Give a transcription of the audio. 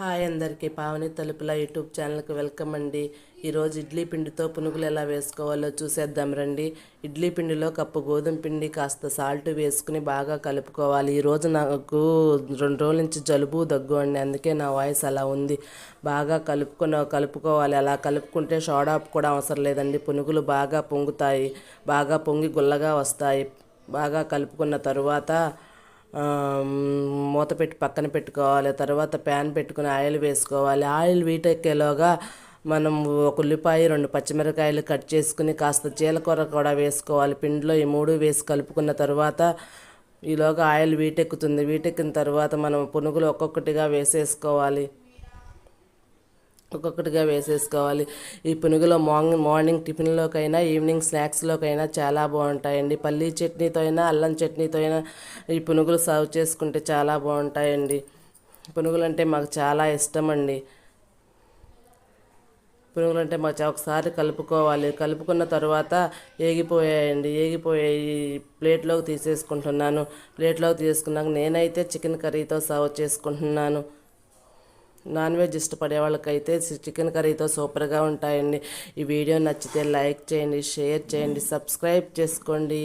Hi అందరికీ పావని తలుపుల YouTube ఛానల్కి వెల్కమ్ అండి. ఈరోజు ఇడ్లీ పిండితో పునుగులు ఎలా వేసుకోవాలో చూసేద్దాం రండి. ఇడ్లీ పిండిలో కప్పు గోధుమ పిండి కాస్త సాల్ట్ వేసుకుని బాగా కలుపుకోవాలి. ఈరోజు నాకు 2 రోజుల నుంచి జలుబు దగ్గు అండి, అందుకే నా వాయిస్ అలా ఉంది. బాగా కలుపుకోవాలి. అలా కలుపుకుంటే సోడా కూడా అవసరం లేదండి. పునుగులు బాగా పొంగుతాయి, బాగా పొంగి గుల్లగా వస్తాయి. బాగా కలుపుకున్న తరువాత మూత పెట్టి పక్కన పెట్టుకోవాలి. తర్వాత ప్యాన్ పెట్టుకుని ఆయిల్ వేసుకోవాలి. ఆయిల్ వీటెక్కేలోగా మనం ఒక ఉల్లిపాయ 2 పచ్చిమిరకాయలు కట్ చేసుకుని కాస్త జీలకర్ర కూడా వేసుకోవాలి. పిండిలో ఈ 3 వేసి కలుపుకున్న తర్వాత ఈలోగా ఆయిల్ వీటెక్కుతుంది. వీటెక్కిన తర్వాత మనం పునుగులు ఒక్కొక్కటిగా వేసేసుకోవాలి. ఈ పునుగులో మార్నింగ్ టిఫిన్లోకైనా ఈవినింగ్ స్నాక్స్లోకైనా చాలా బాగుంటాయండి. పల్లీ చట్నీతో అయినా అల్లం చట్నీతో అయినా ఈ పునుగులు సర్వ్ చేసుకుంటే చాలా బాగుంటాయండి. పునుగులు అంటే మాకు చాలా ఇష్టం అండి. పునుగులు అంటే ఒకసారి కలుపుకోవాలి. కలుపుకున్న తర్వాత ఏగిపోయాయి ప్లేట్లోకి తీసేసుకుంటున్నాను. ప్లేట్లోకి తీసుకున్నాక నేనైతే చికెన్ కర్రీతో సర్వ్ చేసుకుంటున్నాను. నాన్ వెజ్ ఇష్టపడే వాళ్ళకైతే చికెన్ కర్రీతో సూపర్గా ఉంటాయండి. ఈ వీడియో నచ్చితే లైక్ చేయండి, షేర్ చేయండి, సబ్స్క్రైబ్ చేసుకోండి.